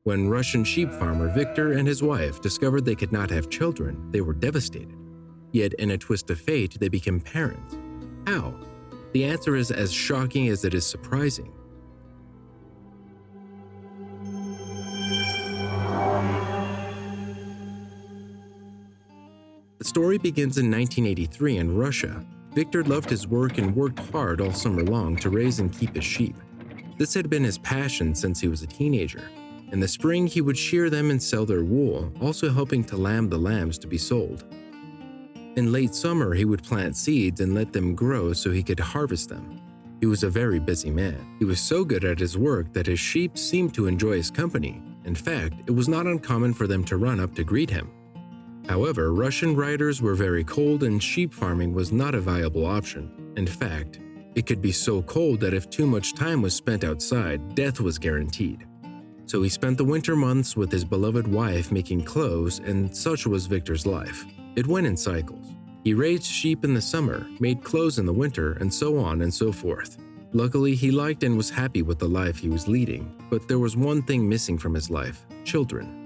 When Russian sheep farmer Victor and his wife discovered they could not have children, they were devastated. Yet, in a twist of fate, they became parents. How? The answer is as shocking as it is surprising. The story begins in 1983 in Russia. Victor loved his work and worked hard all summer long to raise and keep his sheep. This had been his passion since he was a teenager. In the spring, he would shear them and sell their wool, also helping to lamb the lambs to be sold. In late summer, he would plant seeds and let them grow so he could harvest them. He was a very busy man. He was so good at his work that his sheep seemed to enjoy his company. In fact, it was not uncommon for them to run up to greet him. However, Russian winters were very cold and sheep farming was not a viable option. In fact, it could be so cold that if too much time was spent outside, death was guaranteed. So he spent the winter months with his beloved wife making clothes, and such was Victor's life. It went in cycles. He raised sheep in the summer, made clothes in the winter, and so on and so forth. Luckily, he liked and was happy with the life he was leading, but there was one thing missing from his life: children.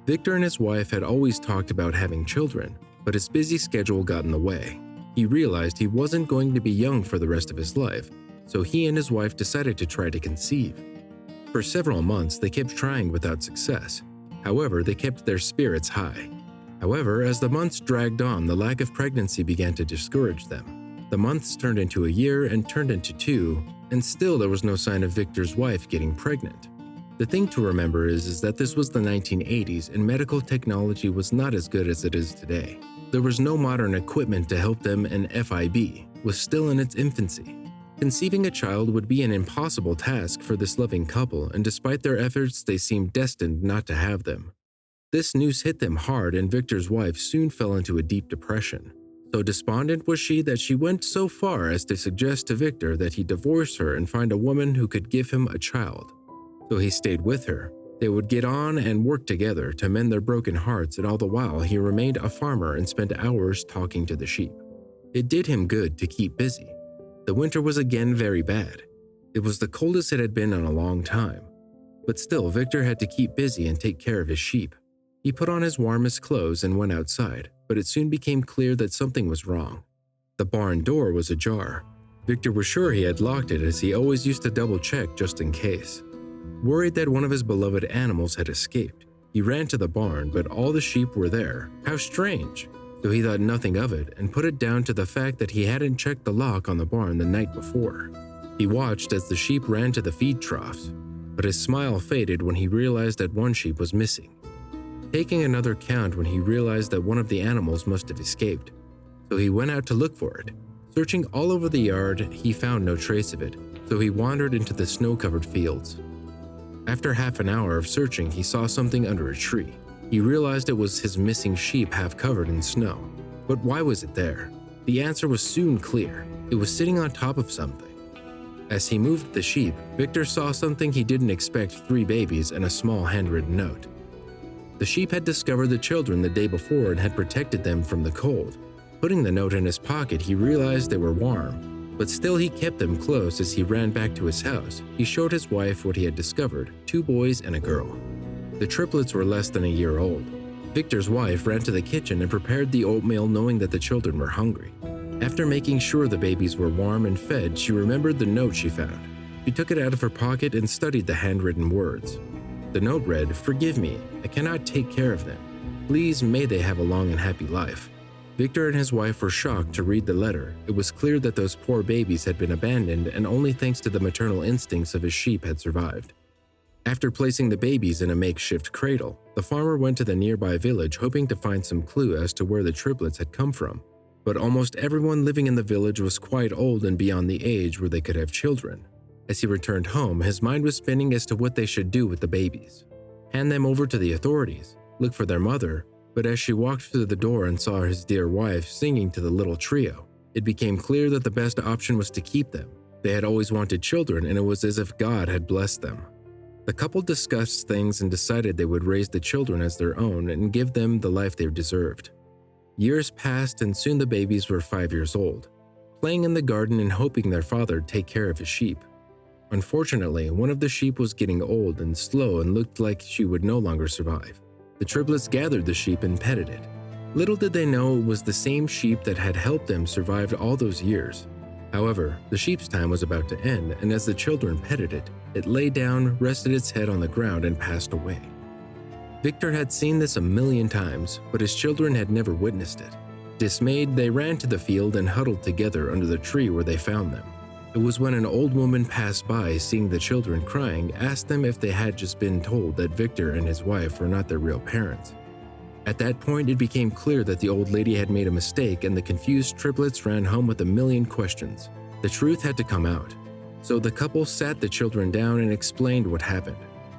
Victor and his wife had always talked about having children, but his busy schedule got in the way. He realized he wasn't going to be young for the rest of his life, so he and his wife decided to try to conceive. For several months, they kept trying without success. However, they kept their spirits high. However, as the months dragged on, the lack of pregnancy began to discourage them. The months turned into a year and turned into 2, and still there was no sign of Victor's wife getting pregnant. The thing to remember is that this was the 1980s and medical technology was not as good as it is today. There was no modern equipment to help them, and FIV was still in its infancy. Conceiving a child would be an impossible task for this loving couple, and despite their efforts, they seemed destined not to have them. This news hit them hard, and Victor's wife soon fell into a deep depression. So despondent was she that she went so far as to suggest to Victor that he divorce her and find a woman who could give him a child. So he stayed with her. They would get on and work together to mend their broken hearts, and all the while he remained a farmer and spent hours talking to the sheep. It did him good to keep busy. The winter was again very bad. It was the coldest it had been in a long time. But still, Victor had to keep busy and take care of his sheep. He put on his warmest clothes and went outside, but it soon became clear that something was wrong. The barn door was ajar. Victor was sure he had locked it, as he always used to double-check just in case. Worried that one of his beloved animals had escaped, he ran to the barn, but all the sheep were there. How strange! So he thought nothing of it and put it down to the fact that he hadn't checked the lock on the barn the night before. He watched as the sheep ran to the feed troughs, but his smile faded when he realized that one sheep was missing. Taking another count when he realized that one of the animals must have escaped. So he went out to look for it. Searching all over the yard, he found no trace of it, so he wandered into the snow-covered fields. After half an hour of searching, he saw something under a tree. He realized it was his missing sheep half covered in snow. But why was it there? The answer was soon clear. It was sitting on top of something. As he moved the sheep, Victor saw something he didn't expect: 3 babies and a small handwritten note. The sheep had discovered the children the day before and had protected them from the cold. Putting the note in his pocket, he realized they were warm. But still he kept them close. As he ran back to his house, he showed his wife what he had discovered: 2 boys and a girl. The triplets were less than a year old. Victor's wife ran to the kitchen and prepared the oatmeal, knowing that the children were hungry. After making sure the babies were warm and fed, she remembered the note she found. She took it out of her pocket and studied the handwritten words. The note read, "Forgive me, I cannot take care of them. Please, may they have a long and happy life." Victor and his wife were shocked to read the letter. It was clear that those poor babies had been abandoned, and only thanks to the maternal instincts of his sheep had survived. After placing the babies in a makeshift cradle, the farmer went to the nearby village hoping to find some clue as to where the triplets had come from. But almost everyone living in the village was quite old and beyond the age where they could have children. As he returned home, his mind was spinning as to what they should do with the babies. Hand them over to the authorities, look for their mother. But as she walked through the door and saw his dear wife singing to the little trio, it became clear that the best option was to keep them. They had always wanted children, and it was as if God had blessed them. The couple discussed things and decided they would raise the children as their own and give them the life they deserved. Years passed, and soon the babies were 5 years old, playing in the garden and hoping their father would take care of his sheep. Unfortunately, one of the sheep was getting old and slow and looked like she would no longer survive. The triplets gathered the sheep and petted it. Little did they know it was the same sheep that had helped them survive all those years. However, the sheep's time was about to end, and as the children petted it, it lay down, rested its head on the ground, and passed away. Victor had seen this a million times, but his children had never witnessed it. Dismayed, they ran to the field and huddled together under the tree where they found them. It was when an old woman passed by, seeing the children crying, asked them if they had just been told that Victor and his wife were not their real parents. At that point, it became clear that the old lady had made a mistake, and the confused triplets ran home with a million questions. The truth had to come out. So the couple sat the children down and explained what happened.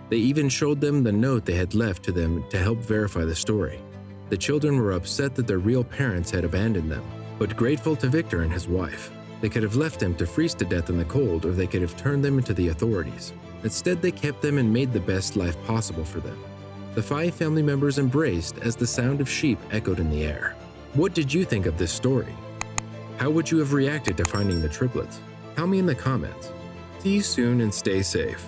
They even showed them the note they had left to them to help verify the story. The children were upset that their real parents had abandoned them, but grateful to Victor and his wife. They could have left them to freeze to death in the cold, or they could have turned them into the authorities. Instead, they kept them and made the best life possible for them. The 5 family members embraced as the sound of sheep echoed in the air. What did you think of this story? How would you have reacted to finding the triplets? Tell me in the comments. See you soon and stay safe.